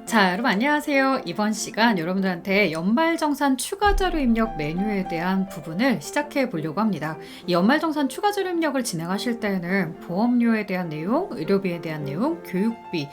자, 여러분 안녕하세요. 이번 시간 여러분들한테 연말정산 추가자료 입력 메뉴에 대한 부분을 시작해 보려고 합니다. 이 연말정산 추가자료 입력을 진행하실 때는 보험료에 대한 내용, 의료비에 대한 내용, 교육비,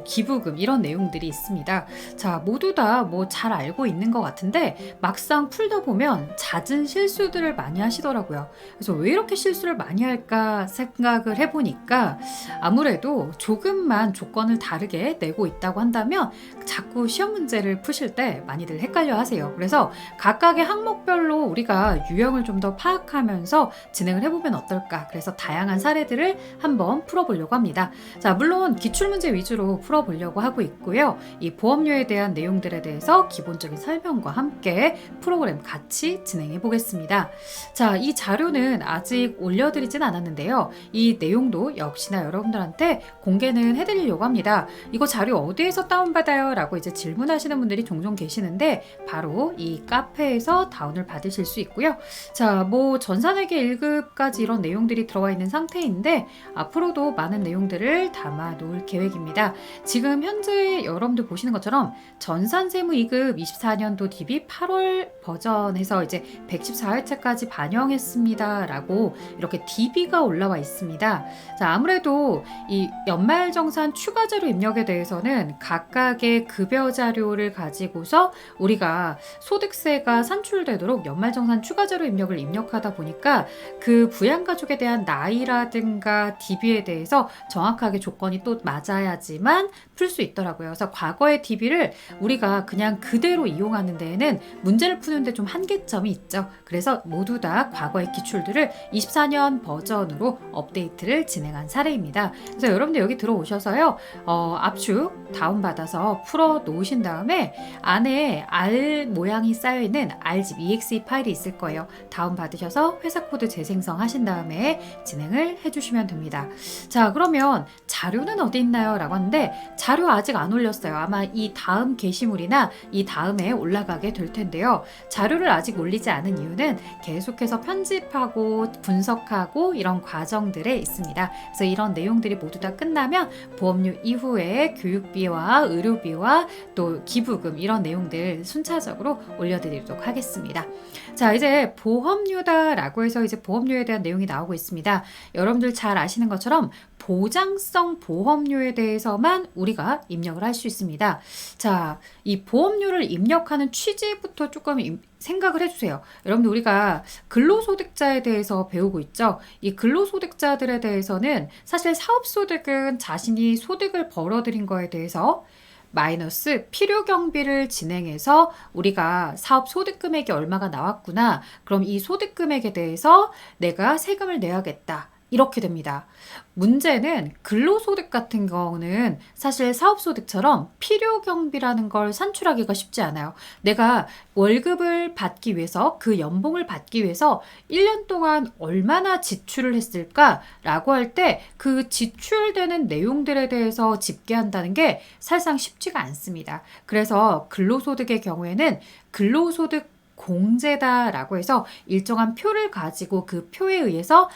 기부금 이런 내용들이 있습니다. 자, 모두 다 잘 알고 있는 것 같은데 막상 풀다 보면 잦은 실수들을 많이 하시더라고요. 그래서 왜 이렇게 실수를 많이 할까 생각을 해보니까 아무래도 조금만 조건을 다르게 내고 있다고 한다면 자꾸 시험 문제를 푸실 때 많이들 헷갈려 하세요. 그래서 각각의 항목별로 우리가 유형을 좀 더 파악하면서 진행을 해보면 어떨까. 그래서 다양한 사례들을 한번 풀어보려고 합니다. 자, 물론 기출문제 위주로 풀어보려고 하고 있고요. 이 보험료에 대한 내용들에 대해서 기본적인 설명과 함께 프로그램 같이 진행해 보겠습니다. 자, 이 자료는 아직 올려드리진 않았는데요. 이 내용도 역시나 여러분들한테 공개는 해드리려고 합니다. 이거 자료 어디에서 다운받아요? 라고 이제 질문하시는 분들이 종종 계시는데 바로 이 카페에서 다운을 받으실 수 있고요. 자, 전산회계 1급까지 이런 내용들이 들어와 있는 상태인데 앞으로도 많은 내용들을 담아 놓을 계획입니다. 지금 현재 여러분들 보시는 것처럼 전산세무 2급 24년도 DB 8월 버전에서 이제 114회차까지 반영했습니다. 라고 이렇게 DB가 올라와 있습니다. 자, 아무래도 이 연말정산 추가자료 입력에 대해서는 각각의 급여 자료를 가지고서 우리가 소득세가 산출되도록 연말정산 추가자료 입력을 입력하다 보니까 그 부양가족에 대한 나이라든가 DB에 대해서 정확하게 조건이 또 맞아야지만 풀 수 있더라고요. 그래서 과거의 DB를 우리가 그냥 그대로 이용하는 데에는 문제를 푸는데 좀 한계점이 있죠. 그래서 모두 다 과거의 기출들을 24년 버전으로 업데이트를 진행한 사례입니다. 그래서 여러분들 여기 들어오셔서요. 압축 다운받아서 풀어 놓으신 다음에 안에 R 모양이 쌓여있는 R집 exe 파일이 있을 거예요. 다운받으셔서 회사 코드 재생성 하신 다음에 진행을 해주시면 됩니다. 자, 그러면 자료는 어디 있나요? 라고 하는데 자료 아직 안 올렸어요. 아마 이 다음 게시물이나 이 다음에 올라가게 될 텐데요. 자료를 아직 올리지 않은 이유는 계속해서 편집하고 분석하고 이런 과정들에 있습니다. 그래서 이런 내용들이 모두 다 끝나면 보험료 이후에 교육비와 의료비와 또 기부금 이런 내용들 순차적으로 올려드리도록 하겠습니다. 자, 이제 보험료다라고 해서 이제 보험료에 대한 내용이 나오고 있습니다. 여러분들 잘 아시는 것처럼 보장성 보험료에 대해서만 우리가 입력을 할 수 있습니다. 자, 이 보험료를 입력하는 취지부터 조금 생각을 해주세요. 여러분들 우리가 근로소득자에 대해서 배우고 있죠. 이 근로소득자들에 대해서는 사실 사업소득은 자신이 소득을 벌어들인 거에 대해서 마이너스 필요경비를 진행해서 우리가 사업 소득 금액이 얼마가 나왔구나. 그럼 이 소득 금액에 대해서 내가 세금을 내야겠다. 이렇게 됩니다. 문제는 근로소득 같은 경우는 사실 사업소득처럼 필요경비라는 걸 산출하기가 쉽지 않아요. 내가 월급을 받기 위해서 그 연봉을 받기 위해서 1년 동안 얼마나 지출을 했을까라고 할 때 그 지출되는 내용들에 대해서 집계한다는 게 사실상 쉽지가 않습니다. 그래서 근로소득의 경우에는 근로소득 공제다라고 해서 일정한 표를 가지고 그 표에 의해서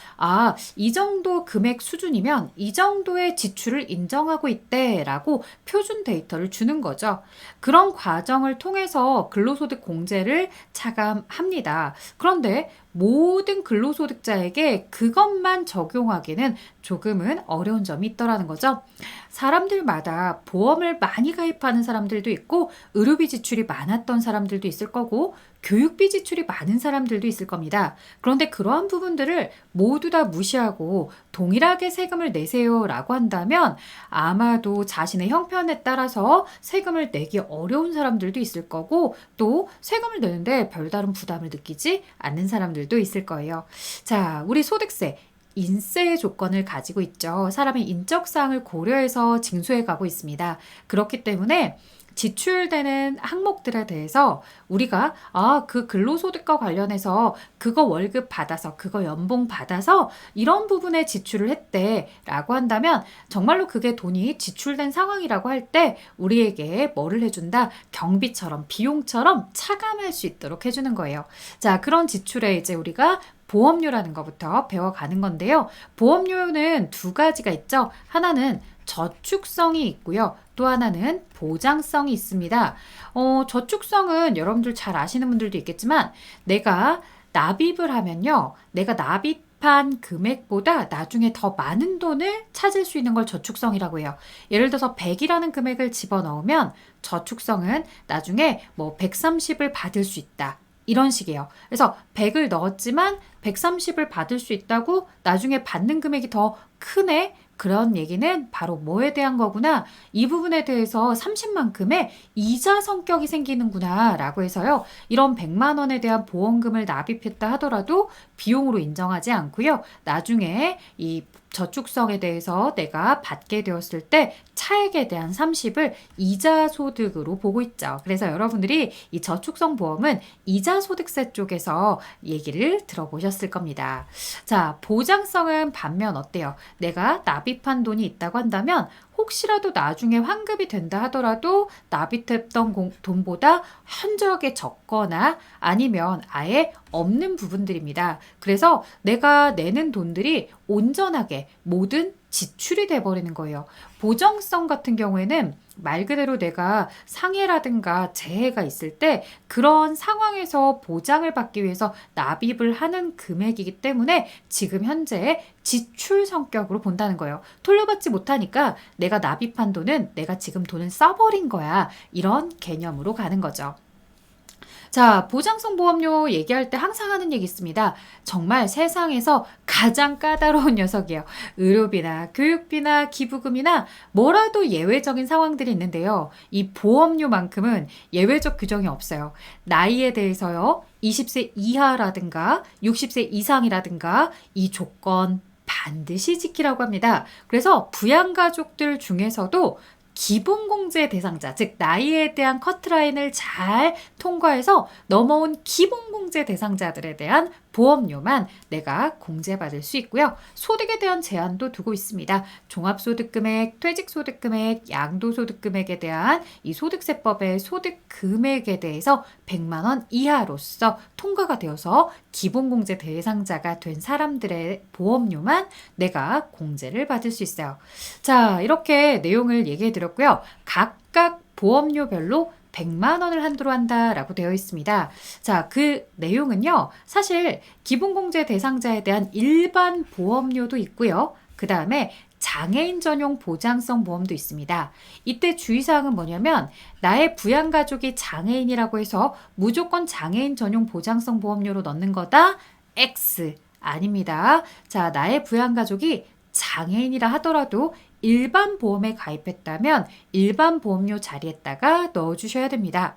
이 정도 금액 수준이면 이 정도의 지출을 인정하고 있대라고 표준 데이터를 주는 거죠. 그런 과정을 통해서 근로소득 공제를 차감합니다. 그런데 모든 근로소득자에게 그것만 적용하기는 조금은 어려운 점이 있더라는 거죠. 사람들마다 보험을 많이 가입하는 사람들도 있고 의료비 지출이 많았던 사람들도 있을 거고 교육비 지출이 많은 사람들도 있을 겁니다. 그런데 그러한 부분들을 모두 다 무시하고 동일하게 세금을 내세요 라고 한다면 아마도 자신의 형편에 따라서 세금을 내기 어려운 사람들도 있을 거고 또 세금을 내는데 별다른 부담을 느끼지 않는 사람들도 있을 거예요. 자, 우리 소득세 인세의 조건을 가지고 있죠. 사람의 인적사항을 고려해서 징수해 가고 있습니다. 그렇기 때문에 지출되는 항목들에 대해서 우리가 그 근로소득과 관련해서 그거 월급 받아서 그거 연봉 받아서 이런 부분에 지출을 했대 라고 한다면 정말로 그게 돈이 지출된 상황이라고 할 때 우리에게 뭐를 해준다? 경비처럼 비용처럼 차감할 수 있도록 해주는 거예요. 자, 그런 지출에 이제 우리가 보험료라는 것부터 배워가는 건데요. 보험료는 두 가지가 있죠. 하나는 저축성이 있고요. 또 하나는 보장성이 있습니다. 저축성은 여러분들 잘 아시는 분들도 있겠지만 내가 납입을 하면요. 내가 납입한 금액보다 나중에 더 많은 돈을 찾을 수 있는 걸 저축성이라고 해요. 예를 들어서 100이라는 금액을 집어넣으면 저축성은 나중에 뭐 130을 받을 수 있다. 이런 식이에요. 그래서 100을 넣었지만 130을 받을 수 있다고 나중에 받는 금액이 더 크네? 그런 얘기는 바로 뭐에 대한 거구나. 이 부분에 대해서 30만큼의 이자 성격이 생기는구나 라고 해서요. 이런 100만 원에 대한 보험금을 납입했다 하더라도 비용으로 인정하지 않고요. 나중에 이 저축성에 대해서 내가 받게 되었을 때 차액에 대한 30을 이자 소득으로 보고 있죠. 그래서 여러분들이 이 저축성 보험은 이자 소득세 쪽에서 얘기를 들어보셨을 겁니다. 자, 보장성은 반면 어때요? 내가 납입한 돈이 있다고 한다면 혹시라도 나중에 환급이 된다 하더라도 납입했던 돈보다 현저하게 적거나 아니면 아예 없는 부분들입니다. 그래서 내가 내는 돈들이 온전하게 모든 지출이 돼버리는 거예요. 보정성 같은 경우에는 말 그대로 내가 상해라든가 재해가 있을 때 그런 상황에서 보장을 받기 위해서 납입을 하는 금액이기 때문에 지금 현재 지출 성격으로 본다는 거예요. 돌려받지 못하니까 내가 납입한 돈은 내가 지금 돈을 써버린 거야. 이런 개념으로 가는 거죠. 자, 보장성 보험료 얘기할 때 항상 하는 얘기 있습니다. 정말 세상에서 가장 까다로운 녀석이에요. 의료비나 교육비나 기부금이나 뭐라도 예외적인 상황들이 있는데요. 이 보험료만큼은 예외적 규정이 없어요. 나이에 대해서요. 20세 이하라든가 60세 이상이라든가 이 조건 반드시 지키라고 합니다. 그래서 부양가족들 중에서도 기본공제 대상자, 즉 나이에 대한 커트라인을 잘 통과해서 넘어온 기본공제 대상자들에 대한 보험료만 내가 공제받을 수 있고요. 소득에 대한 제한도 두고 있습니다. 종합소득금액, 퇴직소득금액, 양도소득금액에 대한 이 소득세법의 소득금액에 대해서 100만 원 이하로서 통과가 되어서 기본공제 대상자가 된 사람들의 보험료만 내가 공제를 받을 수 있어요. 자, 이렇게 내용을 얘기해 드렸고요. 각각 보험료별로 100만 원을 한도로 한다라고 되어 있습니다. 자, 그 내용은요. 사실 기본공제 대상자에 대한 일반 보험료도 있고요. 그 다음에 장애인 전용 보장성 보험도 있습니다. 이때 주의사항은 뭐냐면 나의 부양가족이 장애인이라고 해서 무조건 장애인 전용 보장성 보험료로 넣는 거다? X 아닙니다. 자, 나의 부양가족이 장애인이라 하더라도 일반 보험에 가입했다면 일반 보험료 자리에다가 넣어주셔야 됩니다.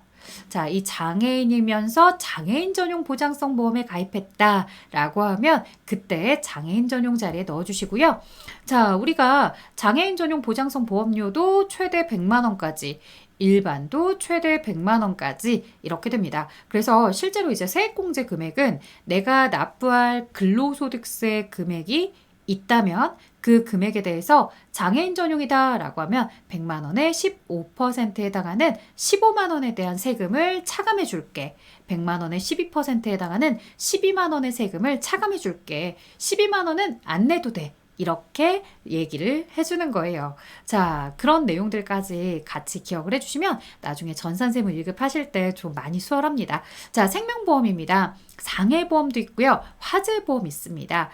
자, 이 장애인이면서 장애인 전용 보장성 보험에 가입했다라고 하면 그때 장애인 전용 자리에 넣어주시고요. 자, 우리가 장애인 전용 보장성 보험료도 최대 100만 원까지 일반도 최대 100만 원까지 이렇게 됩니다. 그래서 실제로 이제 세액공제 금액은 내가 납부할 근로소득세 금액이 있다면 그 금액에 대해서 장애인 전용이다 라고 하면 100만 원의 15%에 해당하는 15만 원에 대한 세금을 차감해 줄게. 100만 원의 12%에 해당하는 12만 원의 세금을 차감해 줄게. 12만 원은 안 내도 돼. 이렇게 얘기를 해주는 거예요. 자, 그런 내용들까지 같이 기억을 해주시면 나중에 전산세무 1급 하실 때 좀 많이 수월합니다. 자, 생명보험입니다. 상해보험도 있고요. 화재보험 있습니다.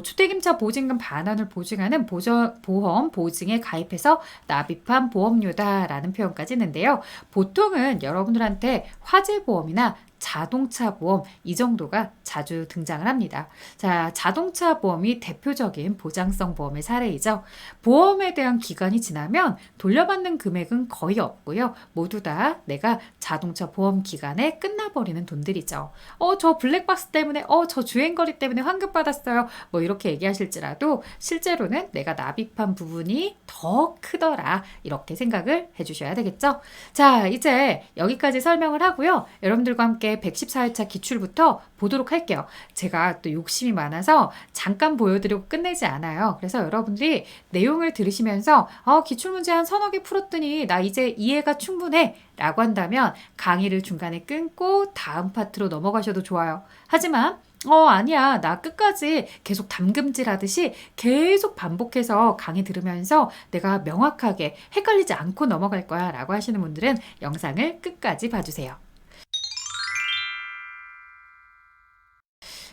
주택임차 보증금 반환을 보증하는 보험 보증에 가입해서 납입한 보험료다라는 표현까지 있는데요. 보통은 여러분들한테 화재보험이나 자동차 보험 이 정도가 자주 등장을 합니다. 자, 자동차 보험이 대표적인 보장성 보험의 사례이죠. 보험에 대한 기간이 지나면 돌려받는 금액은 거의 없고요. 모두 다 내가 자동차 보험 기간에 끝나버리는 돈들이죠. 저 블랙박스 때문에, 저 주행거리 때문에 환급받았어요. 뭐 이렇게 얘기하실지라도 실제로는 내가 납입한 부분이 더 크더라. 이렇게 생각을 해주셔야 되겠죠. 자, 이제 여기까지 설명을 하고요. 여러분들과 함께 114회차 기출부터 보도록 할게요. 제가 또 욕심이 많아서 잠깐 보여드리고 끝내지 않아요. 그래서 여러분들이 내용을 들으시면서 기출문제 한 서너 개 풀었더니 나 이제 이해가 충분해 라고 한다면 강의를 중간에 끊고 다음 파트로 넘어가셔도 좋아요. 하지만 아니야. 나 끝까지 계속 담금질 하듯이 계속 반복해서 강의 들으면서 내가 명확하게 헷갈리지 않고 넘어갈 거야 라고 하시는 분들은 영상을 끝까지 봐주세요.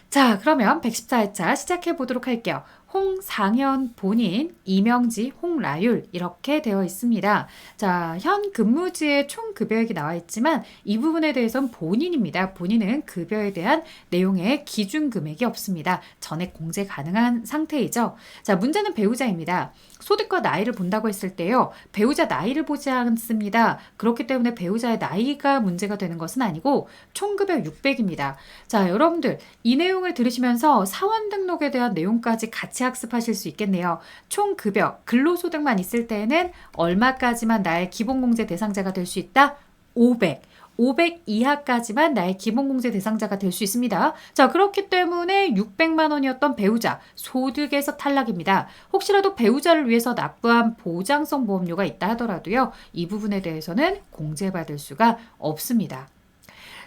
자, 그러면 114회차 시작해 보도록 할게요. 홍상현 본인, 이명지, 홍라율 이렇게 되어 있습니다. 자, 현 근무지의 총 급여액이 나와 있지만 이 부분에 대해서는 본인입니다. 본인은 급여에 대한 내용의 기준 금액이 없습니다. 전액 공제 가능한 상태이죠. 자, 문제는 배우자입니다. 소득과 나이를 본다고 했을 때요. 배우자 나이를 보지 않습니다. 그렇기 때문에 배우자의 나이가 문제가 되는 것은 아니고 총 급여 600입니다. 자, 여러분들 이 내용을 들으시면서 사원 등록에 대한 내용까지 같이 학습하실 수 있겠네요. 총 급여, 근로소득만 있을 때에는 얼마까지만 나의 기본공제 대상자가 될 수 있다? 500. 500 이하까지만 나의 기본공제 대상자가 될 수 있습니다. 자, 그렇기 때문에 600만 원이었던 배우자, 소득에서 탈락입니다. 혹시라도 배우자를 위해서 납부한 보장성 보험료가 있다 하더라도요, 이 부분에 대해서는 공제받을 수가 없습니다.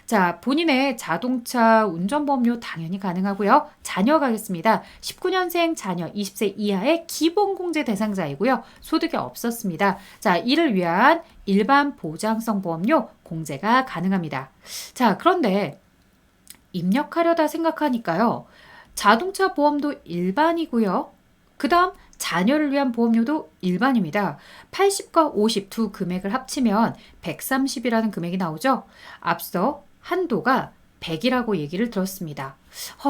자, 본인의 자동차 운전보험료 당연히 가능하고요. 자녀 가겠습니다. 19년생 자녀 20세 이하의 기본공제 대상자이고요. 소득이 없었습니다. 자, 이를 위한 일반 보장성 보험료 공제가 가능합니다. 자, 그런데 입력하려다 생각하니까요. 자동차 보험도 일반이고요. 그 다음 자녀를 위한 보험료도 일반입니다. 80과 50 두 금액을 합치면 130이라는 금액이 나오죠. 앞서 한도가 100이라고 얘기를 들었습니다.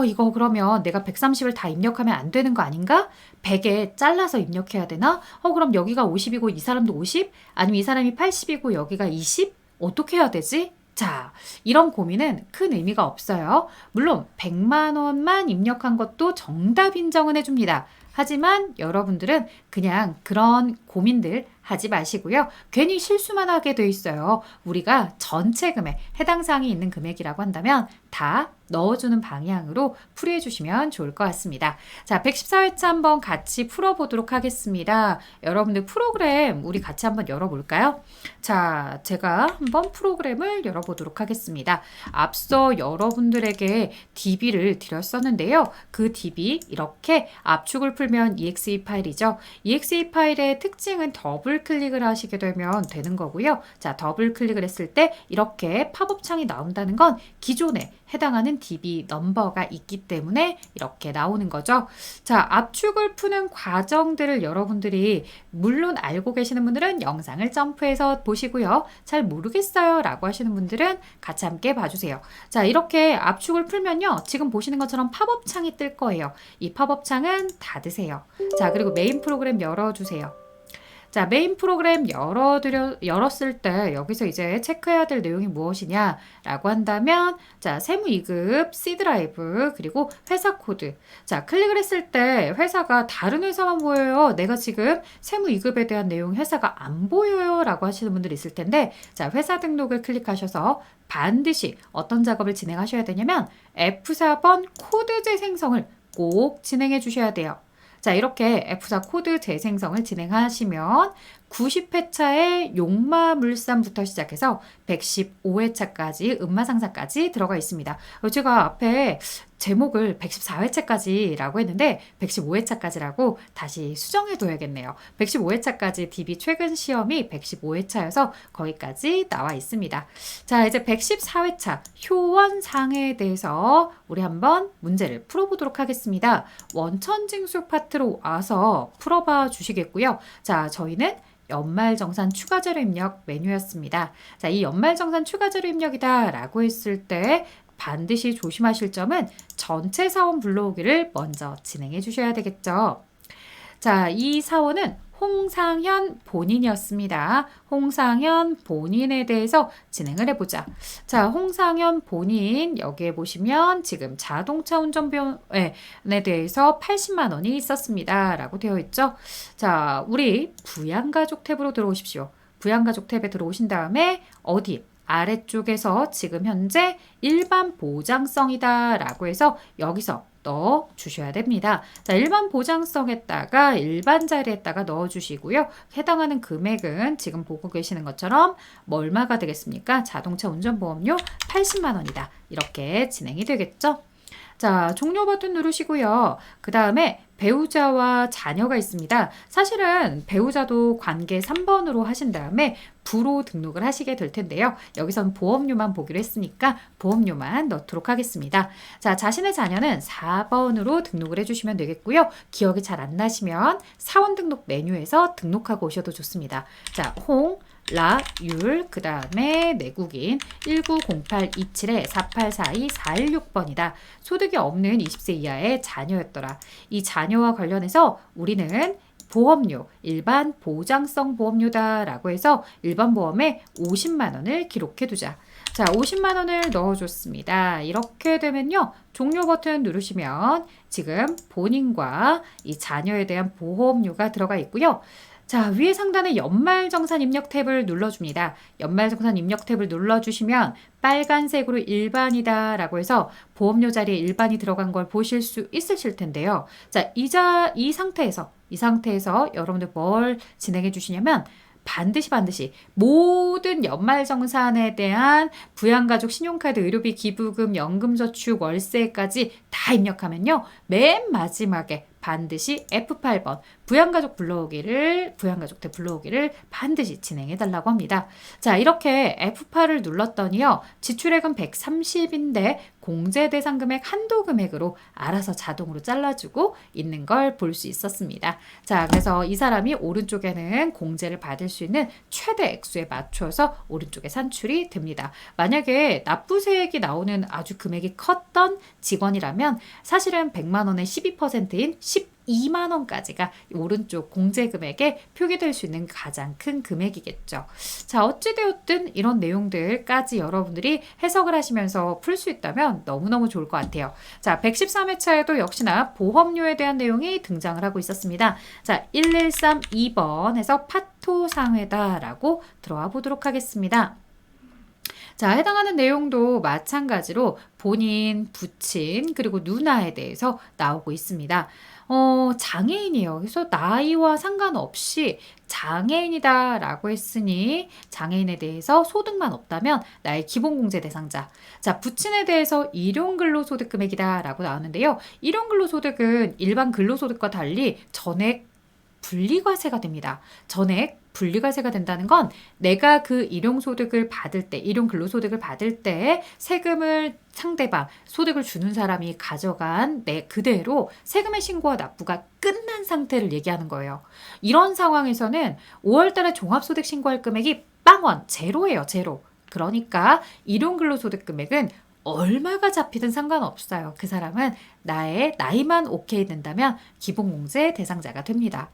이거 그러면 내가 130을 다 입력하면 안 되는 거 아닌가? 100에 잘라서 입력해야 되나? 그럼 여기가 50이고 이 사람도 50? 아니면 이 사람이 80이고 여기가 20? 어떻게 해야 되지? 자, 이런 고민은 큰 의미가 없어요. 물론 100만 원만 입력한 것도 정답 인정은 해줍니다. 하지만 여러분들은 그냥 그런 고민들 하지 마시고요. 괜히 실수만 하게 돼 있어요. 우리가 전체 금액, 해당 사항이 있는 금액이라고 한다면 다 넣어주는 방향으로 풀이해 주시면 좋을 것 같습니다. 자, 114회차 한번 같이 풀어보도록 하겠습니다. 여러분들 프로그램 우리 같이 한번 열어볼까요? 자, 제가 한번 프로그램을 열어보도록 하겠습니다. 앞서 여러분들에게 DB를 드렸었는데요. 그 DB 이렇게 압축을 풀면 EXE 파일이죠. EXE 파일의 특징은 더블 클릭을 하시게 되면 되는 거고요. 자, 더블 클릭을 했을 때 이렇게 팝업 창이 나온다는 건 기존에 해당하는 DB 넘버가 있기 때문에 이렇게 나오는 거죠. 자, 압축을 푸는 과정들을 여러분들이 물론 알고 계시는 분들은 영상을 점프해서 보시고요. 잘 모르겠어요 라고 하시는 분들은 같이 함께 봐주세요. 자, 이렇게 압축을 풀면요. 지금 보시는 것처럼 팝업 창이 뜰 거예요. 이 팝업 창은 닫으세요. 자, 그리고 메인 프로그램 열어주세요. 자, 메인 프로그램 열었을 때 여기서 이제 체크해야 될 내용이 무엇이냐라고 한다면 자, 세무이급, C드라이브, 그리고 회사 코드. 자, 클릭을 했을 때 회사가 다른 회사만 보여요. 내가 지금 세무이급에 대한 내용 회사가 안 보여요 라고 하시는 분들이 있을 텐데 자, 회사 등록을 클릭하셔서 반드시 어떤 작업을 진행하셔야 되냐면 F4번 코드 재생성을 꼭 진행해 주셔야 돼요. 자, 이렇게 F4 코드 재생성을 진행하시면 90회차에 용마물산부터 시작해서 115회차까지 음마상사까지 들어가 있습니다. 제가 앞에 제목을 114회차까지라고 했는데 115회차까지라고 다시 수정해둬야겠네요. 115회차까지 DB 최근 시험이 115회차여서 거기까지 나와 있습니다. 자, 이제 114회차 효원상해에 대해서 우리 한번 문제를 풀어보도록 하겠습니다. 원천징수 파트로 와서 풀어봐 주시겠고요. 자, 저희는 연말정산 추가자료 입력 메뉴였습니다. 자, 이 연말정산 추가자료 입력이다 라고 했을 때 반드시 조심하실 점은 전체 사원 불러오기를 먼저 진행해 주셔야 되겠죠. 자, 이 사원은 홍상현 본인이었습니다. 홍상현 본인에 대해서 진행을 해보자. 자, 홍상현 본인 여기에 보시면 지금 자동차 운전비용에 대해서 80만 원이 있었습니다. 라고 되어 있죠. 자, 우리 부양가족 탭으로 들어오십시오. 부양가족 탭에 들어오신 다음에 어디? 아래쪽에서 지금 현재 일반 보장성이다 라고 해서 여기서 넣어 주셔야 됩니다. 자, 일반 보장성에다가 일반 자리에다가 넣어 주시고요. 해당하는 금액은 지금 보고 계시는 것처럼 얼마가 되겠습니까? 자동차 운전보험료 80만 원이다. 이렇게 진행이 되겠죠. 자, 종료 버튼 누르시고요. 그 다음에 배우자와 자녀가 있습니다. 사실은 배우자도 관계 3번으로 하신 다음에 부로 등록을 하시게 될 텐데요. 여기선 보험료만 보기로 했으니까 보험료만 넣도록 하겠습니다. 자, 자신의 자녀는 4번으로 등록을 해주시면 되겠고요. 기억이 잘 안 나시면 사원 등록 메뉴에서 등록하고 오셔도 좋습니다. 자, 율, 그 다음에 내국인 190827-4842-416번이다. 소득이 없는 20세 이하의 자녀였더라. 이 자녀와 관련해서 우리는 보험료, 일반 보장성 보험료다라고 해서 일반 보험에 50만 원을 기록해 두자. 자, 50만 원을 넣어줬습니다. 이렇게 되면요. 종료 버튼 누르시면 지금 본인과 이 자녀에 대한 보험료가 들어가 있고요. 자, 위에 상단에 연말정산 입력 탭을 눌러줍니다. 연말정산 입력 탭을 눌러주시면 빨간색으로 일반이다 라고 해서 보험료 자리에 일반이 들어간 걸 보실 수 있으실 텐데요. 자, 이 상태에서 여러분들 뭘 진행해 주시냐면 반드시 모든 연말정산에 대한 부양가족 신용카드, 의료비, 기부금, 연금저축, 월세까지 다 입력하면요. 맨 마지막에 반드시 F8번 부양가족 부양가족대 불러오기를 반드시 진행해 달라고 합니다. 자, 이렇게 F8을 눌렀더니요. 지출액은 130인데 공제 대상 금액 한도 금액으로 알아서 자동으로 잘라주고 있는 걸 볼 수 있었습니다. 자, 그래서 이 사람이 오른쪽에는 공제를 받을 수 있는 최대 액수에 맞춰서 오른쪽에 산출이 됩니다. 만약에 납부세액이 나오는 아주 금액이 컸던 직원이라면 사실은 100만 원의 12%인 12만 원까지가 오른쪽 공제 금액에 표기될 수 있는 가장 큰 금액이겠죠. 자, 어찌되었든 이런 내용들까지 여러분들이 해석을 하시면서 풀 수 있다면 너무너무 좋을 것 같아요. 자, 113회차에도 역시나 보험료에 대한 내용이 등장을 하고 있었습니다. 자, 1132번에서 파토상회다라고 들어와 보도록 하겠습니다. 자, 해당하는 내용도 마찬가지로 본인, 부친, 그리고 누나에 대해서 나오고 있습니다. 장애인이에요. 그래서 나이와 상관없이 장애인이다라고 했으니 장애인에 대해서 소득만 없다면 나의 기본공제 대상자. 자, 부친에 대해서 일용근로소득금액이다라고 나오는데요. 일용근로소득은 일반 근로소득과 달리 전액 분리과세가 됩니다. 전액 분리과세가 된다는 건 내가 그 일용근로소득을 받을 때 세금을 상대방, 소득을 주는 사람이 가져간 내 그대로 세금의 신고와 납부가 끝난 상태를 얘기하는 거예요. 이런 상황에서는 5월달에 종합소득 신고할 금액이 빵원, 제로예요, 제로. 그러니까 일용근로소득 금액은 얼마가 잡히든 상관없어요. 그 사람은 나의 나이만 오케이 된다면 기본공제 대상자가 됩니다.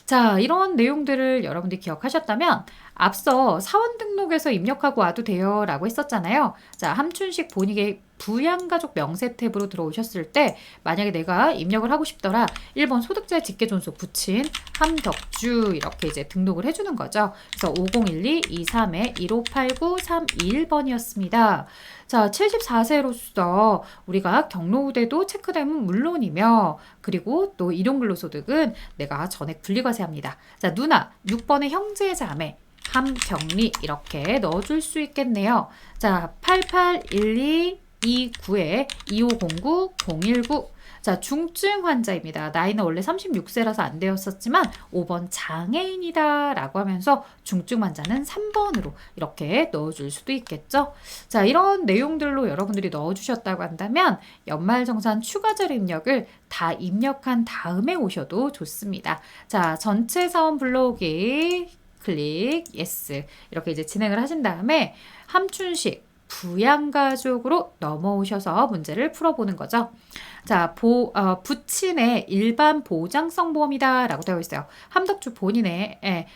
자, 이런 내용들을 여러분들이 기억하셨다면 앞서 사원 등록에서 입력하고 와도 돼요 라고 했었잖아요. 자, 함춘식 본인의 부양가족 명세 탭으로 들어오셨을 때 만약에 내가 입력을 하고 싶더라. 1번 소득자 직계존속 부친 함덕주 이렇게 이제 등록을 해주는 거죠. 그래서 5012-23-1589-321번이었습니다. 자, 74세로서 우리가 경로우대도 체크되면 물론이며 그리고 또 일용근로소득은 내가 전액 분리과세합니다. 자, 누나 6번의 형제 자매 함경리 이렇게 넣어줄 수 있겠네요. 자, 881229-2509-019 자, 중증 환자입니다. 나이는 원래 36세라서 안 되었었지만 5번 장애인이다 라고 하면서 중증 환자는 3번으로 이렇게 넣어줄 수도 있겠죠. 자, 이런 내용들로 여러분들이 넣어주셨다고 한다면 연말정산 추가자료 입력을 다 입력한 다음에 오셔도 좋습니다. 자, 전체 사원 불러오기 클릭 예스 이렇게 이제 진행을 하신 다음에 함춘식 부양가족으로 넘어오셔서 문제를 풀어보는 거죠. 자, 부친의 일반 보장성 보험이다 라고 되어 있어요. 함덕주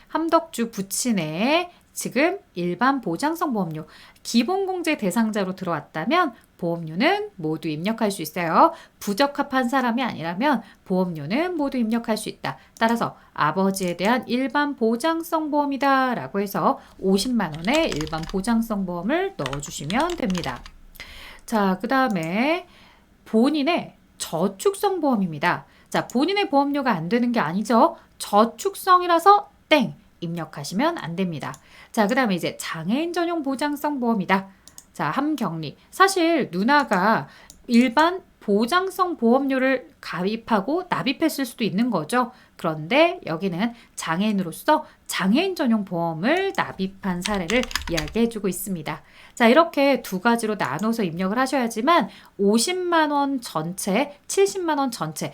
함덕주 부친의 지금 일반 보장성 보험료 기본공제 대상자로 들어왔다면 보험료는 모두 입력할 수 있어요. 부적합한 사람이 아니라면 보험료는 모두 입력할 수 있다. 따라서 아버지에 대한 일반 보장성 보험이다 라고 해서 50만 원의 일반 보장성 보험을 넣어주시면 됩니다. 자, 그 다음에 본인의 저축성 보험입니다. 자, 본인의 보험료가 안 되는 게 아니죠. 저축성이라서 땡! 입력하시면 안 됩니다. 자, 그 다음에 이제 장애인 전용 보장성 보험이다. 자, 함경리. 사실 누나가 일반 보장성 보험료를 가입하고 납입했을 수도 있는 거죠. 그런데 여기는 장애인으로서 장애인 전용 보험을 납입한 사례를 이야기해주고 있습니다. 자, 이렇게 두 가지로 나눠서 입력을 하셔야지만 50만 원 전체, 70만 원 전체,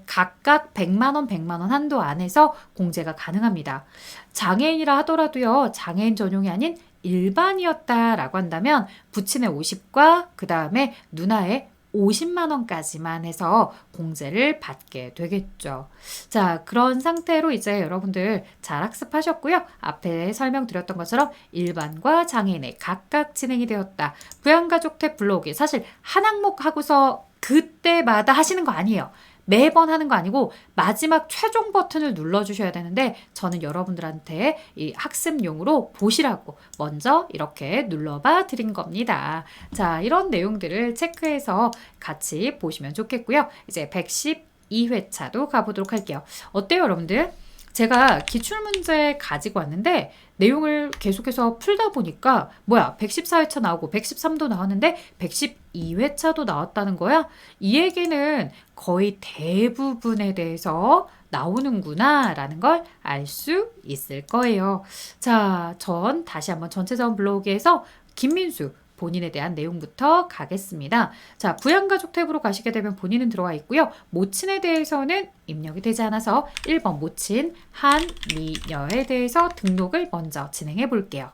각각 100만 원, 100만 원 한도 안에서 공제가 가능합니다. 장애인이라 하더라도요, 장애인 전용이 아닌 일반이었다라고 한다면 부친의 50과 그 다음에 누나의 50만 원까지만 해서 공제를 받게 되겠죠. 자, 그런 상태로 이제 여러분들 잘 학습하셨고요. 앞에 설명드렸던 것처럼 일반과 장애인의 각각 진행이 되었다. 부양가족 탭 불러오기. 사실 한 항목 하고서 그때마다 하시는 거 아니에요. 매번 하는 거 아니고 마지막 최종 버튼을 눌러주셔야 되는데 저는 여러분들한테 이 학습용으로 보시라고 먼저 이렇게 눌러봐 드린 겁니다. 자, 이런 내용들을 체크해서 같이 보시면 좋겠고요. 이제 112회차도 가보도록 할게요. 어때요, 여러분들? 제가 기출문제 가지고 왔는데 내용을 계속해서 풀다 보니까 114회차 나오고 113도 나왔는데 112회차도 나왔다는 거야? 이 얘기는 거의 대부분에 대해서 나오는구나 라는 걸 알 수 있을 거예요. 자, 전 다시 한번 전체 자원 불러오기에서 김민수 본인에 대한 내용부터 가겠습니다. 자, 부양가족 탭으로 가시게 되면 본인은 들어와 있고요. 모친에 대해서는 입력이 되지 않아서 1번 모친 한미녀에 대해서 등록을 먼저 진행해 볼게요.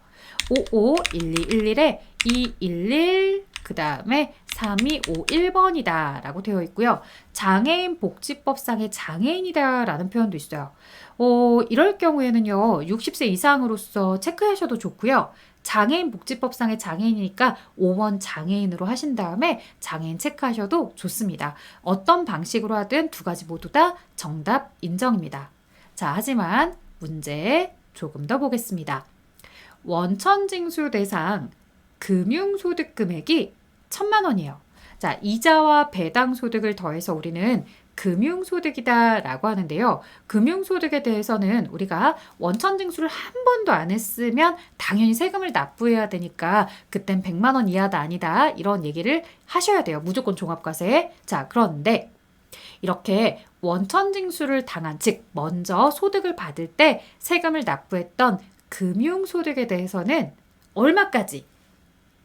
551211에 211 그 다음에 3251번이다 라고 되어 있고요. 장애인 복지법상의 장애인이다 라는 표현도 있어요. 이럴 경우에는요. 60세 이상으로서 체크하셔도 좋고요. 장애인 복지법상의 장애인이니까 5번 장애인으로 하신 다음에 장애인 체크하셔도 좋습니다. 어떤 방식으로 하든 두 가지 모두 다 정답 인정입니다. 자, 하지만 문제 조금 더 보겠습니다. 원천징수 대상 금융소득 금액이 1,000만 원이에요. 자, 이자와 배당 소득을 더해서 우리는 금융소득이다 라고 하는데요. 금융소득에 대해서는 우리가 원천징수를 한 번도 안 했으면 당연히 세금을 납부해야 되니까 그땐 100만 원 이하다 아니다 이런 얘기를 하셔야 돼요. 무조건 종합과세. 자, 그런데 이렇게 원천징수를 당한, 즉 먼저 소득을 받을 때 세금을 납부했던 금융소득에 대해서는 얼마까지?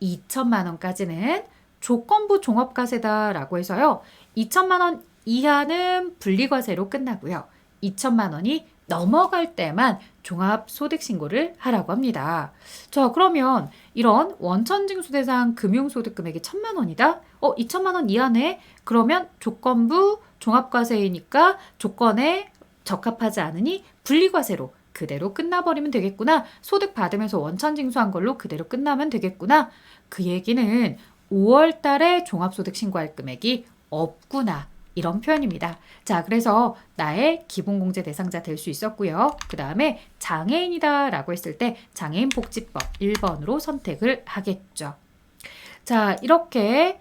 2천만 원까지는 조건부 종합과세다라고 해서요. 2천만 원 이하는 분리과세로 끝나고요. 2천만 원이 넘어갈 때만 종합소득신고를 하라고 합니다. 자, 그러면 이런 원천징수 대상 금융소득 금액이 1,000만 원이다? 2천만 원 이하네? 그러면 조건부 종합과세이니까 조건에 적합하지 않으니 분리과세로 그대로 끝나버리면 되겠구나. 소득 받으면서 원천징수한 걸로 그대로 끝나면 되겠구나. 그 얘기는 5월 달에 종합소득 신고할 금액이 없구나. 이런 표현입니다. 자, 그래서 나의 기본공제 대상자 될 수 있었고요. 그 다음에 장애인이다 라고 했을 때 장애인복지법 1번으로 선택을 하겠죠. 자, 이렇게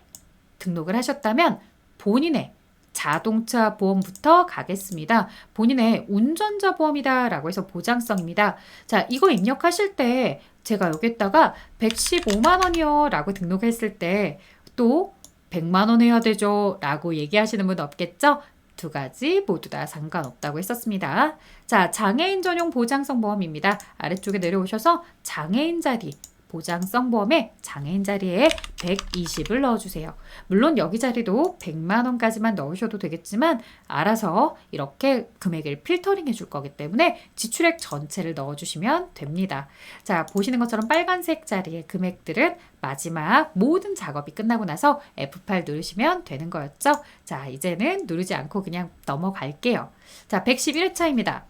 등록을 하셨다면 본인의 자동차 보험부터 가겠습니다. 본인의 운전자 보험이다 라고 해서 보장성입니다. 자, 이거 입력하실 때 제가 여기다가 115만 원이요 라고 등록했을 때 또 100만 원 해야 되죠 라고 얘기하시는 분 없겠죠? 두 가지 모두 다 상관없다고 했었습니다. 자, 장애인 전용 보장성 보험입니다. 아래쪽에 내려오셔서 장애인 자리 보장성 보험에 장애인 자리에 120을 넣어주세요. 물론 여기 자리도 100만 원까지만 넣으셔도 되겠지만 알아서 이렇게 금액을 필터링 해줄 거기 때문에 지출액 전체를 넣어주시면 됩니다. 자, 보시는 것처럼 빨간색 자리의 금액들은 마지막 모든 작업이 끝나고 나서 F8 누르시면 되는 거였죠. 자, 이제는 누르지 않고 그냥 넘어갈게요. 자, 111회차입니다.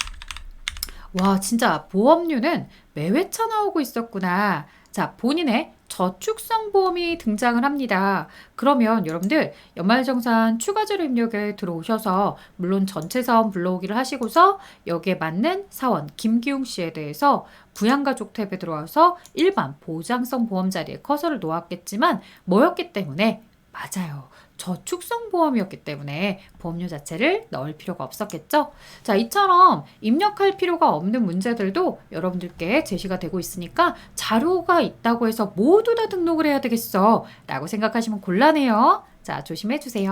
와, 진짜 보험료는 매회차 나오고 있었구나. 자, 본인의 저축성 보험이 등장을 합니다. 그러면 여러분들 연말정산 추가자료 입력에 들어오셔서 물론 전체 사원 불러오기를 하시고서 여기에 맞는 사원 김기웅 씨에 대해서 부양가족 탭에 들어와서 일반 보장성 보험 자리에 커서를 놓았겠지만 뭐였기 때문에 맞아요. 저축성 보험이었기 때문에 보험료 자체를 넣을 필요가 없었겠죠? 자, 이처럼 입력할 필요가 없는 문제들도 여러분들께 제시가 되고 있으니까 자료가 있다고 해서 모두 다 등록을 해야 되겠어 라고 생각하시면 곤란해요. 자, 조심해 주세요.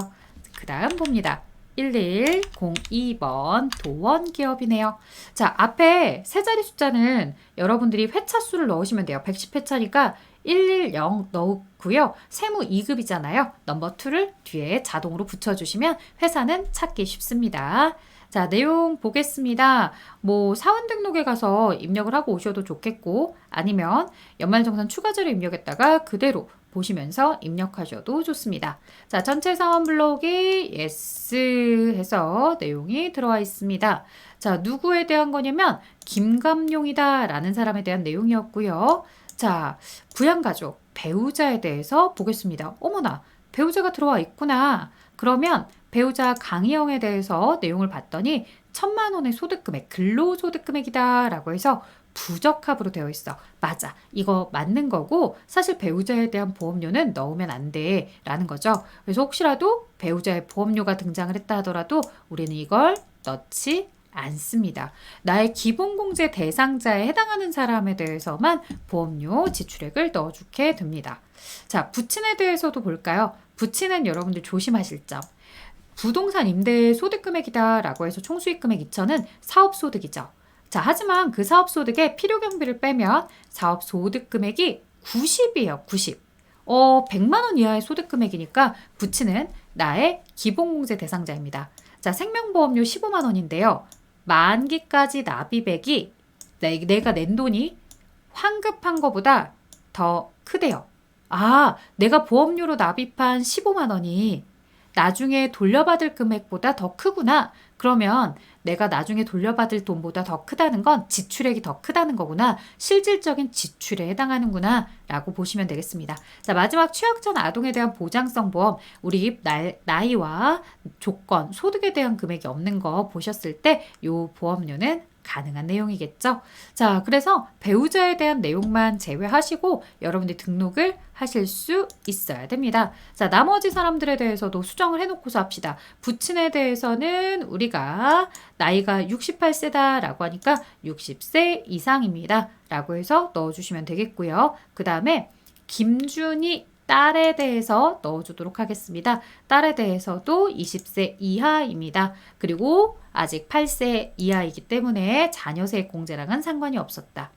그 다음 봅니다. 1102번 도원기업이네요. 자, 앞에 세 자리 숫자는 여러분들이 회차 수를 넣으시면 돼요. 110회차니까 110 넣고요. 세무 2급이잖아요. 넘버 2를 뒤에 자동으로 붙여주시면 회사는 찾기 쉽습니다. 자, 내용 보겠습니다. 뭐 사원 등록에 가서 입력을 하고 오셔도 좋겠고 아니면 연말정산 추가자료 입력했다가 그대로 보시면서 입력하셔도 좋습니다. 자, 전체 사원 블록이 yes 해서 내용이 들어와 있습니다. 자, 누구에 대한 거냐면 김감용이다 라는 사람에 대한 내용이었고요. 자, 부양가족, 배우자에 대해서 보겠습니다. 어머나, 배우자가 들어와 있구나. 그러면 배우자 강희영에 대해서 내용을 봤더니 1,000만 원의 소득금액, 근로소득금액이다 라고 해서 부적합으로 되어 있어. 맞아. 이거 맞는 거고 사실 배우자에 대한 보험료는 넣으면 안 돼 라는 거죠. 그래서 혹시라도 배우자의 보험료가 등장을 했다 하더라도 우리는 이걸 넣지 않습니다. 나의 기본공제 대상자에 해당하는 사람에 대해서만 보험료 지출액을 넣어주게 됩니다. 자, 부친에 대해서도 볼까요? 부친은 여러분들 조심하실 점. 부동산 임대 소득금액이다 라고 해서 총수익금액 2천은 사업소득이죠. 자, 하지만 그 사업소득에 필요경비를 빼면 사업소득금액이 90이에요. 90. 100만 원 이하의 소득금액이니까 부친은 나의 기본공제 대상자입니다. 자, 생명보험료 15만 원인데요. 만기까지 납입액이 내가 낸 돈이 환급한 것보다 더 크대요. 아, 내가 보험료로 납입한 15만 원이 나중에 돌려받을 금액보다 더 크구나. 그러면 내가 나중에 돌려받을 돈보다 더 크다는 건 지출액이 더 크다는 거구나. 실질적인 지출에 해당하는구나 라고 보시면 되겠습니다. 자, 마지막 취약 전 아동에 대한 보장성 보험. 우리 나이와 조건, 소득에 대한 금액이 없는 거 보셨을 때 이 보험료는 가능한 내용이겠죠. 자, 그래서 배우자에 대한 내용만 제외하시고 여러분들이 등록을 하실 수 있어야 됩니다. 자, 나머지 사람들에 대해서도 수정을 해놓고서 합시다. 부친에 대해서는 우리가 나이가 68세다 라고 하니까 60세 이상입니다 라고 해서 넣어주시면 되겠고요. 그 다음에 김준희 딸에 대해서 넣어주도록 하겠습니다. 딸에 대해서도 20세 이하입니다. 그리고 아직 8세 이하이기 때문에 자녀세액 공제랑은 상관이 없었다.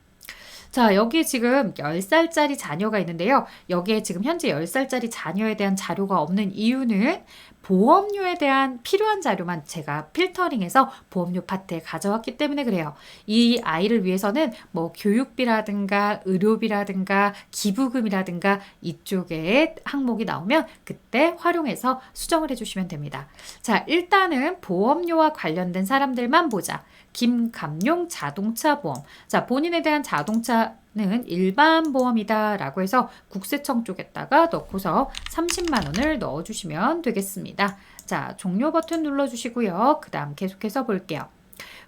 자, 여기 지금 10살짜리 자녀가 있는데요. 여기에 지금 현재 10살짜리 자녀에 대한 자료가 없는 이유는 보험료에 대한 필요한 자료만 제가 필터링해서 보험료 파트에 가져왔기 때문에 그래요. 이 아이를 위해서는 뭐 교육비라든가 의료비라든가 기부금이라든가 이쪽에 항목이 나오면 그때 활용해서 수정을 해주시면 됩니다. 자, 일단은 보험료와 관련된 사람들만 보자. 김감용 자동차 보험. 자, 본인에 대한 자동차는 일반 보험이다 라고 해서 국세청 쪽에다가 넣고서 30만 원을 넣어주시면 되겠습니다. 자, 종료 버튼 눌러주시고요. 그 다음 계속해서 볼게요.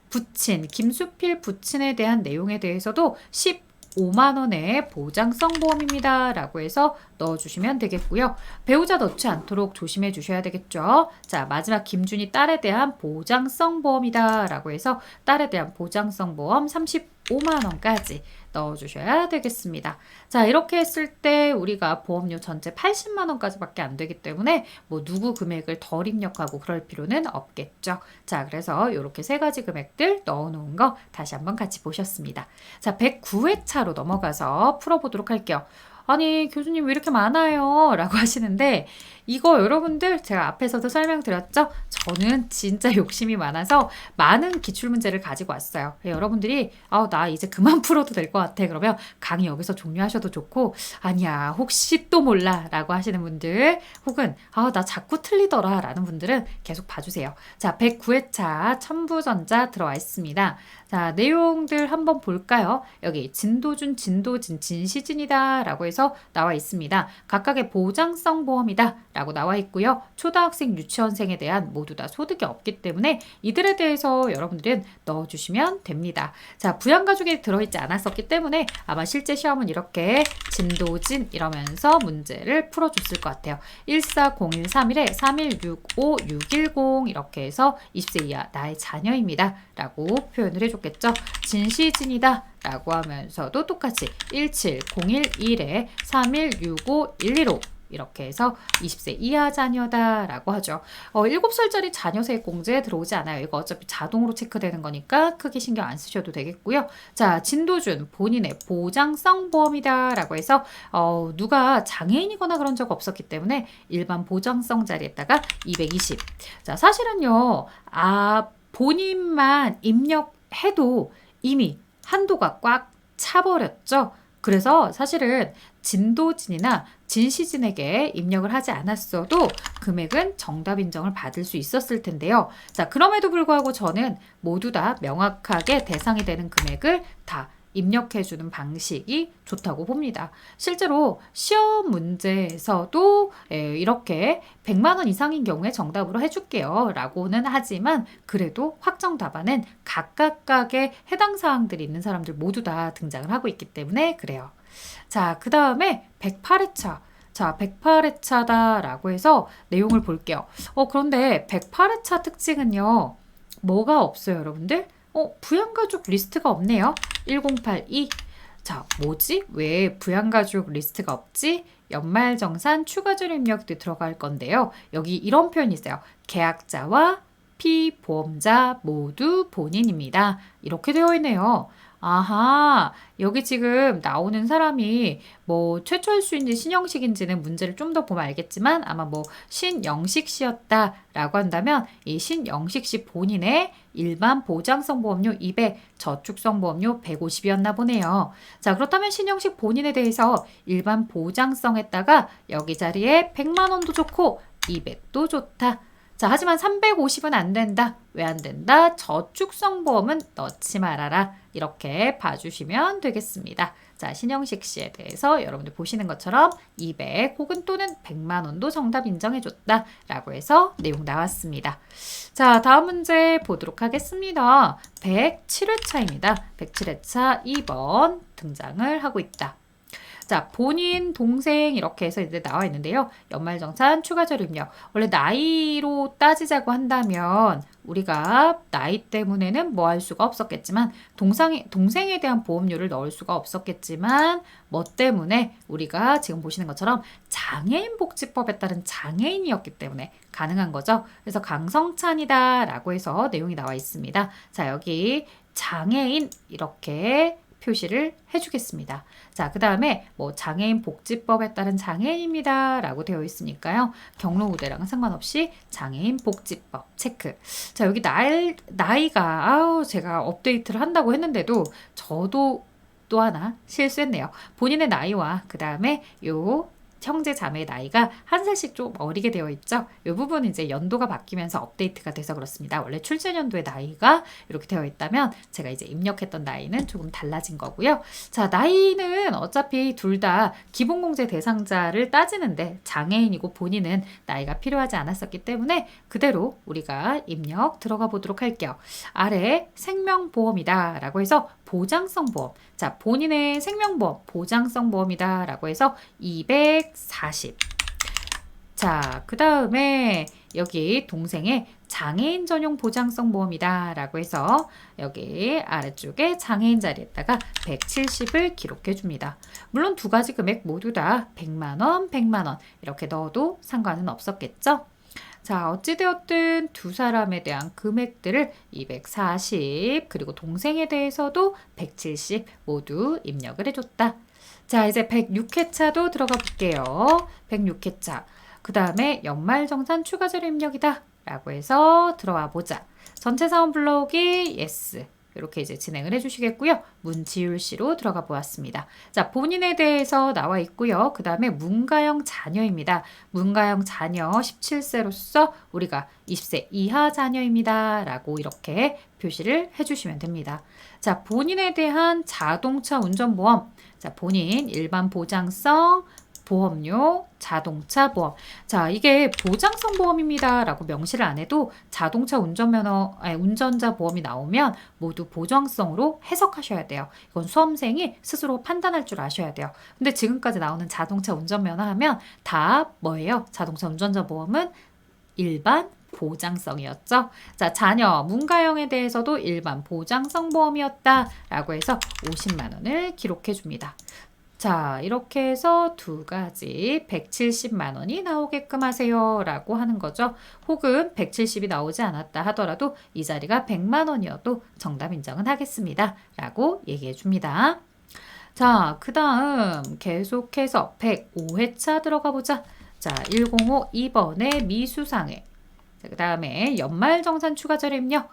부친, 김수필 부친에 대한 내용에 대해서도 15만 원의 보장성 보험입니다 라고 해서 넣어주시면 되겠고요. 배우자 넣지 않도록 조심해 주셔야 되겠죠. 자, 마지막 김준희 딸에 대한 보장성 보험이다 라고 해서 딸에 대한 보장성 보험 35만 원까지 넣어주셔야 되겠습니다. 자, 이렇게 했을 때 우리가 보험료 전체 80만 원까지밖에 안 되기 때문에 뭐 누구 금액을 덜 입력하고 그럴 필요는 없겠죠. 자, 그래서 이렇게 세 가지 금액들 넣어놓은 거 다시 한번 같이 보셨습니다. 자, 109회차로 넘어가서 풀어보도록 할게요. 아니, 교수님 왜 이렇게 많아요? 라고 하시는데 이거 여러분들 제가 앞에서도 설명드렸죠? 저는 진짜 욕심이 많아서 많은 기출문제를 가지고 왔어요. 여러분들이 나 이제 그만 풀어도 될 것 같아. 그러면 강의 여기서 종료하셔도 좋고 아니야 혹시 또 몰라 라고 하시는 분들 혹은 나 자꾸 틀리더라 라는 분들은 계속 봐주세요. 자, 109회차 첨부전자 들어와 있습니다. 자, 내용들 한번 볼까요? 여기 진도준, 진도진, 진시진이다 라고 해서 나와 있습니다. 각각의 보장성 보험이다 라고 나와 있고요. 초등학생, 유치원생에 대한 모두 다 소득이 없기 때문에 이들에 대해서 여러분들은 넣어주시면 됩니다. 자, 부양가족이 들어있지 않았었기 때문에 아마 실제 시험은 이렇게 진도진 이러면서 문제를 풀어줬을 것 같아요. 14013일에 3165610 이렇게 해서 20세 이하 나의 자녀입니다 라고 표현을 해줬겠죠. 진시진이다 라고 하면서도 똑같이 17011에 3165115 이렇게 해서 20세 이하 자녀다라고 하죠. 7살짜리 자녀 세액공제에 들어오지 않아요. 이거 어차피 자동으로 체크되는 거니까 크게 신경 안 쓰셔도 되겠고요. 자, 진도준 본인의 보장성 보험이다라고 해서 누가 장애인이거나 그런 적 없었기 때문에 일반 보장성 자리에다가 220. 자, 사실은요. 본인만 입력해도 이미 한도가 꽉 차버렸죠. 그래서 사실은 진도진이나 진시진에게 입력을 하지 않았어도 금액은 정답 인정을 받을 수 있었을 텐데요. 자, 그럼에도 불구하고 저는 모두 다 명확하게 대상이 되는 금액을 다 입력해주는 방식이 좋다고 봅니다. 실제로 시험 문제에서도 이렇게 100만 원 이상인 경우에 정답으로 해줄게요 라고는 하지만 그래도 확정 답안은 각각의 해당 사항들이 있는 사람들 모두 다 등장을 하고 있기 때문에 그래요. 자, 그 다음에 108회차. 자, 108회차다라고 해서 내용을 볼게요. 그런데 108회차 특징은요. 뭐가 없어요, 여러분들? 부양가족 리스트가 없네요. 1082. 자, 뭐지? 왜 부양가족 리스트가 없지? 연말정산 추가적인 입력도 들어갈 건데요. 여기 이런 표현이 있어요. 계약자와 피보험자 모두 본인입니다. 이렇게 되어 있네요. 아하, 여기 지금 나오는 사람이 뭐 최철수인지 신영식인지는 문제를 좀 더 보면 알겠지만 아마 뭐 신영식 씨였다라고 한다면 이 신영식 씨 본인의 일반 보장성 보험료 200, 저축성 보험료 150이었나 보네요. 자, 그렇다면 신영식 본인에 대해서 일반 보장성에다가 여기 자리에 100만 원도 좋고 200도 좋다. 자, 하지만 350은 안 된다. 왜 안 된다? 저축성 보험은 넣지 말아라. 이렇게 봐주시면 되겠습니다. 자, 신영식 씨에 대해서 여러분들 보시는 것처럼 200 혹은 또는 100만 원도 정답 인정해줬다. 라고 해서 내용 나왔습니다. 자, 다음 문제 보도록 하겠습니다. 107회차입니다. 107회차 2번 등장을 하고 있다. 자, 본인, 동생 이렇게 해서 이제 나와 있는데요. 연말정산 추가적인 입력. 원래 나이로 따지자고 한다면 우리가 나이 때문에는 뭐 할 수가 없었겠지만 동생에 대한 보험료를 넣을 수가 없었겠지만 뭐 때문에 우리가 지금 보시는 것처럼 장애인 복지법에 따른 장애인이었기 때문에 가능한 거죠. 그래서 강성찬이다 라고 해서 내용이 나와 있습니다. 자, 여기 장애인 이렇게 표시를 해주겠습니다. 자, 그 다음에 뭐 장애인 복지법에 따른 장애인입니다 라고 되어 있으니까요. 경로우대랑은 상관없이 장애인 복지법 체크. 자, 여기 나이가 제가 업데이트를 한다고 했는데도 저도 또 하나 실수했네요. 본인의 나이와 그 다음에 요 형제 자매의 나이가 한 살씩 좀 어리게 되어 있죠. 이 부분은 이제 연도가 바뀌면서 업데이트가 돼서 그렇습니다. 원래 출생연도의 나이가 이렇게 되어 있다면 제가 이제 입력했던 나이는 조금 달라진 거고요. 자, 나이는 어차피 둘 다 기본공제 대상자를 따지는데 장애인이고 본인은 나이가 필요하지 않았었기 때문에 그대로 우리가 입력 들어가 보도록 할게요. 아래 생명보험이다 라고 해서 보장성 보험. 자, 본인의 생명보험, 보장성 보험이다 라고 해서 240. 자, 그 다음에 여기 동생의 장애인 전용 보장성 보험이다 라고 해서 여기 아래쪽에 장애인 자리에다가 170을 기록해 줍니다. 물론 두 가지 금액 모두 다 100만 원, 100만 원 이렇게 넣어도 상관은 없었겠죠? 자, 어찌되었든 두 사람에 대한 금액들을 240 그리고 동생에 대해서도 170 모두 입력을 해줬다. 자, 이제 106회차도 들어가 볼게요. 106회차. 그 다음에 연말정산 추가자료 입력이다 라고 해서 들어와 보자. 전체 사원 불러오기 yes. 이렇게 이제 진행을 해주시겠고요. 문지율 씨로 들어가 보았습니다. 자, 본인에 대해서 나와 있고요. 그 다음에 문가영 자녀입니다. 문가영 자녀 17세로서 우리가 20세 이하 자녀입니다. 라고 이렇게 표시를 해주시면 됩니다. 자, 본인에 대한 자동차 운전보험. 자, 본인 일반 보장성 보험료, 자동차 보험. 자, 이게 보장성 보험입니다 라고 명시를 안 해도 자동차 운전자 보험이 나오면 모두 보장성으로 해석하셔야 돼요. 이건 수험생이 스스로 판단할 줄 아셔야 돼요. 근데 지금까지 나오는 자동차 운전면허 하면 다 뭐예요? 자동차 운전자 보험은 일반 보장성이었죠. 자, 자녀 문가영에 대해서도 일반 보장성 보험이었다 라고 해서 50만 원을 기록해 줍니다. 자, 이렇게 해서 두 가지 170만 원이 나오게끔 하세요 라고 하는 거죠. 혹은 170이 나오지 않았다 하더라도 이 자리가 100만 원이어도 정답 인정은 하겠습니다 라고 얘기해 줍니다. 자, 그 다음 계속해서 105회차 들어가 보자. 자, 105 2번의 미수상회. 그 다음에 연말정산 추가자료 입력.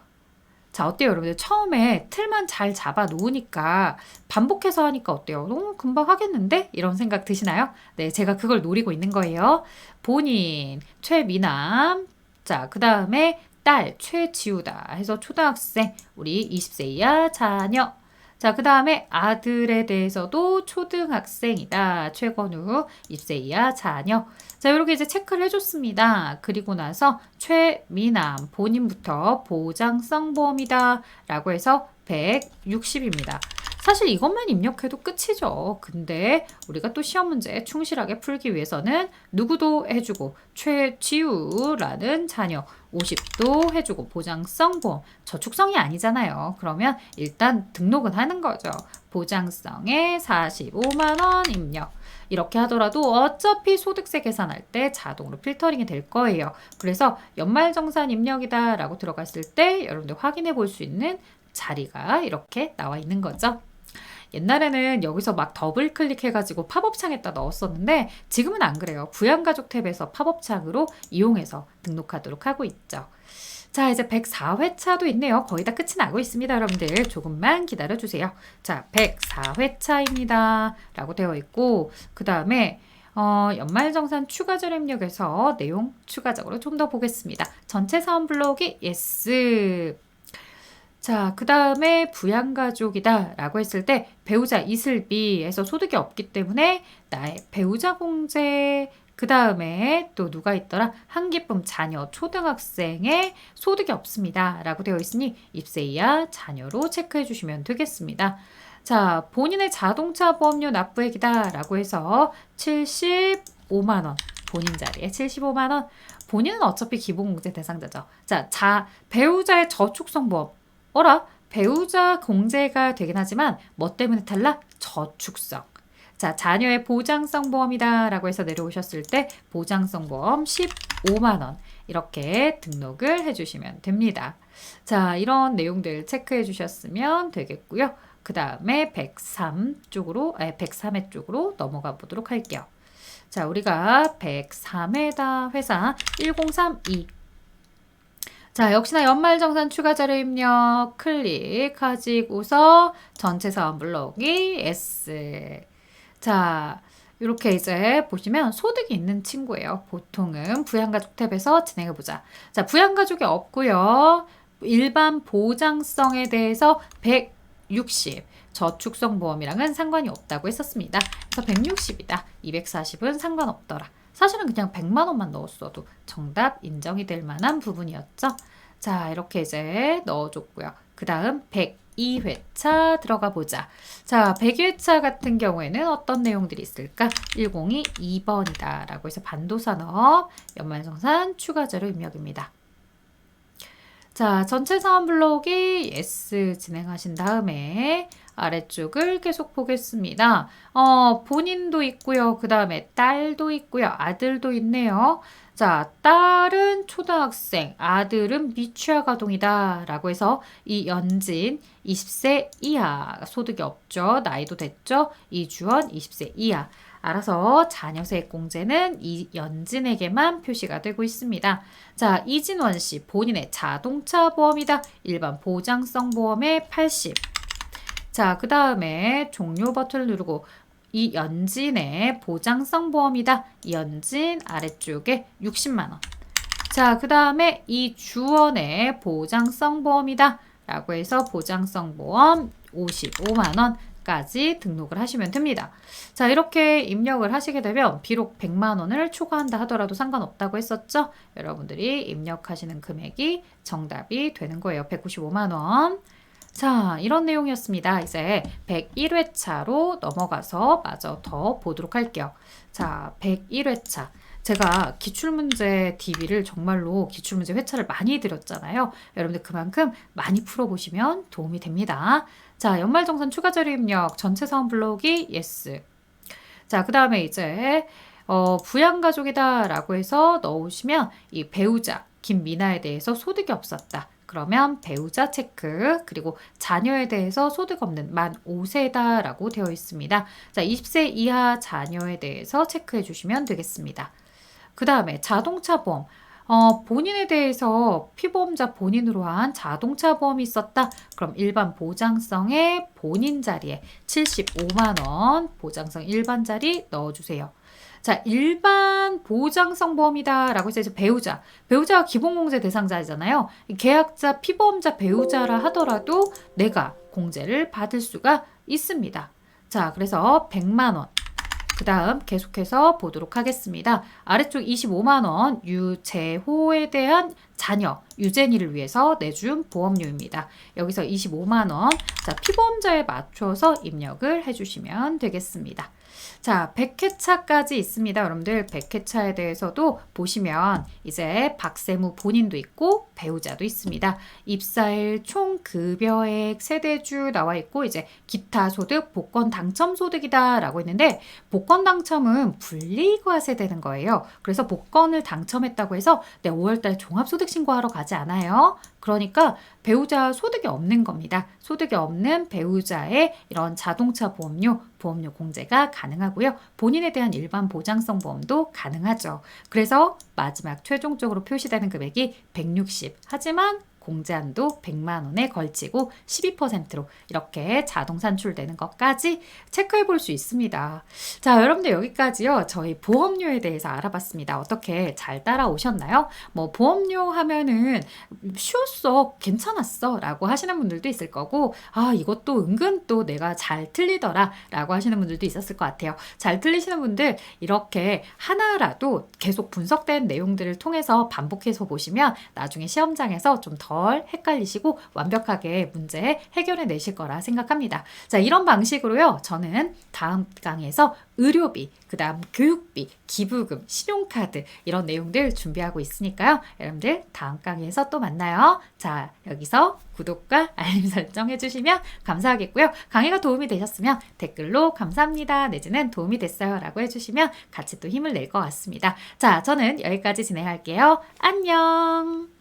자, 어때요, 여러분들? 처음에 틀만 잘 잡아 놓으니까 반복해서 하니까 어때요? 너무 금방 하겠는데? 이런 생각 드시나요? 네, 제가 그걸 노리고 있는 거예요. 본인, 최미남. 자, 그 다음에 딸, 최지우다 해서 초등학생, 우리 20세 이하 자녀. 자, 그 다음에 아들에 대해서도 초등학생이다. 최건우, 20세 이하 자녀. 자, 이렇게 이제 체크를 해줬습니다. 그리고 나서 최미남 본인부터 보장성 보험이다 라고 해서 160입니다. 사실 이것만 입력해도 끝이죠. 근데 우리가 또 시험 문제 충실하게 풀기 위해서는 누구도 해주고 최지우라는 자녀 50도 해주고 보장성 보험 저축성이 아니잖아요. 그러면 일단 등록은 하는 거죠. 보장성에 45만 원 입력. 이렇게 하더라도 어차피 소득세 계산할 때 자동으로 필터링이 될 거예요. 그래서 연말정산 입력이다 라고 들어갔을 때 여러분들 확인해 볼 수 있는 자리가 이렇게 나와 있는 거죠. 옛날에는 여기서 막 더블 클릭해가지고 팝업창에다 넣었었는데 지금은 안 그래요. 부양가족 탭에서 팝업창으로 이용해서 등록하도록 하고 있죠. 자, 이제 104회차도 있네요. 거의 다 끝이 나고 있습니다, 여러분들. 조금만 기다려주세요. 자, 104회차입니다. 라고 되어 있고, 그 다음에 연말정산 추가자료 입력에서 내용 추가적으로 좀 더 보겠습니다. 전체 사원 블록이 yes. 자, 그 다음에 부양가족이다 라고 했을 때 배우자 이슬비에서 소득이 없기 때문에 나의 배우자 공제, 그 다음에 또 누가 있더라? 한기쁨 자녀 초등학생의 소득이 없습니다 라고 되어 있으니 20세 이하 자녀로 체크해 주시면 되겠습니다. 자, 본인의 자동차 보험료 납부액이다 라고 해서 75만원, 본인 자리에 75만원. 본인은 어차피 기본공제 대상자죠. 자, 배우자의 저축성 보험. 어라? 배우자 공제가 되긴 하지만 뭐 때문에 탈락? 저축성. 자, 자녀의 보장성 보험이다 라고 해서 내려오셨을 때 보장성 보험 15만 원 이렇게 등록을 해주시면 됩니다. 자, 이런 내용들 체크해 주셨으면 되겠고요. 그 다음에 103회 쪽으로 넘어가 보도록 할게요. 자, 우리가 103회다 회사 1032. 자, 역시나 연말정산 추가자료 입력 클릭하시고서 전체 사원 블록이 S. 자, 이렇게 이제 보시면 소득이 있는 친구예요. 보통은 부양가족 탭에서 진행해보자. 자, 부양가족이 없고요. 일반 보장성에 대해서 160. 저축성 보험이랑은 상관이 없다고 했었습니다. 그래서 160이다. 240은 상관없더라. 사실은 그냥 100만 원만 넣었어도 정답 인정이 될 만한 부분이었죠. 자, 이렇게 이제 넣어줬고요. 그 다음 102회차 들어가 보자. 자, 102회차 같은 경우에는 어떤 내용들이 있을까? 102 2번이다 라고 해서 반도산업 연말정산 추가자료 입력입니다. 자, 전체 사원 블록이 yes 진행하신 다음에 아래쪽을 계속 보겠습니다. 본인도 있고요. 그 다음에 딸도 있고요. 아들도 있네요. 자, 딸은 초등학생, 아들은 미취학아동이다 라고 해서 이 연진 20세 이하 소득이 없죠. 나이도 됐죠. 이주원 20세 이하. 알아서 자녀세액 공제는 이 연진에게만 표시가 되고 있습니다. 자, 이진원 씨 본인의 자동차 보험이다. 일반 보장성 보험의 80. 자, 그 다음에 종료 버튼을 누르고 이 연진의 보장성 보험이다. 이 연진 아래쪽에 60만 원. 자, 그 다음에 이 주원의 보장성 보험이다. 라고 해서 보장성 보험 55만 원까지 등록을 하시면 됩니다. 자, 이렇게 입력을 하시게 되면 비록 100만 원을 초과한다 하더라도 상관없다고 했었죠. 여러분들이 입력하시는 금액이 정답이 되는 거예요. 195만 원. 자, 이런 내용이었습니다. 이제 101회차로 넘어가서 마저 더 보도록 할게요. 자, 101회차. 제가 기출문제 DB를 정말로 기출문제 회차를 많이 드렸잖아요. 여러분들 그만큼 많이 풀어보시면 도움이 됩니다. 자, 연말정산 추가자료 입력 전체 사원 블록이 yes. 자, 그 다음에 이제 부양가족이다라고 해서 넣으시면 이 배우자 김미나에 대해서 소득이 없었다. 그러면 배우자 체크, 그리고 자녀에 대해서 소득 없는 만 5세다라고 되어 있습니다. 자, 20세 이하 자녀에 대해서 체크해 주시면 되겠습니다. 그 다음에 자동차 보험. 본인에 대해서 피보험자 본인으로 한 자동차 보험이 있었다. 그럼 일반 보장성의 본인 자리에 75만 원 보장성 일반 자리 넣어주세요. 자, 일반 보장성 보험이다라고 해서 이제 배우자가 기본공제 대상자잖아요. 계약자, 피보험자, 배우자라 하더라도 내가 공제를 받을 수가 있습니다. 자, 그래서 100만 원. 그 다음 계속해서 보도록 하겠습니다. 아래쪽 25만 원 유재호에 대한 자녀 유재니를 위해서 내준 보험료입니다. 여기서 25만 원, 자, 피보험자에 맞춰서 입력을 해주시면 되겠습니다. 자, 100회차까지 있습니다. 여러분들 100회차에 대해서도 보시면 이제 박세무 본인도 있고 배우자도 있습니다. 입사일 총 급여액 세대주 나와 있고 이제 기타 소득 복권 당첨 소득이다 라고 했는데 복권 당첨은 분리과세 되는 거예요. 그래서 복권을 당첨했다고 해서 5월달 종합소득 신고하러 가지 않아요. 그러니까 배우자 소득이 없는 겁니다. 소득이 없는 배우자의 이런 자동차 보험료 공제가 가능하고요. 본인에 대한 일반 보장성 보험도 가능하죠. 그래서 마지막 최종적으로 표시되는 금액이 160. 하지만 공제한도 100만 원에 걸치고 12%로 이렇게 자동 산출되는 것까지 체크해 볼 수 있습니다. 자, 여러분들 여기까지요. 저희 보험료에 대해서 알아봤습니다. 어떻게 잘 따라오셨나요? 뭐 보험료 하면은 쉬웠어, 괜찮았어 라고 하시는 분들도 있을 거고 아, 이것도 은근 또 내가 잘 틀리더라 라고 하시는 분들도 있었을 것 같아요. 잘 틀리시는 분들 이렇게 하나라도 계속 분석된 내용들을 통해서 반복해서 보시면 나중에 시험장에서 좀 덜 헷갈리시고 완벽하게 문제 해결해 내실 거라 생각합니다. 자, 이런 방식으로요. 저는 다음 강의에서 의료비, 그 다음 교육비, 기부금, 신용카드 이런 내용들 준비하고 있으니까요. 여러분들 다음 강의에서 또 만나요. 자, 여기서 구독과 알림 설정 해주시면 감사하겠고요. 강의가 도움이 되셨으면 댓글로 감사합니다. 내지는 도움이 됐어요 라고 해주시면 같이 또 힘을 낼 것 같습니다. 자, 저는 여기까지 진행할게요. 안녕.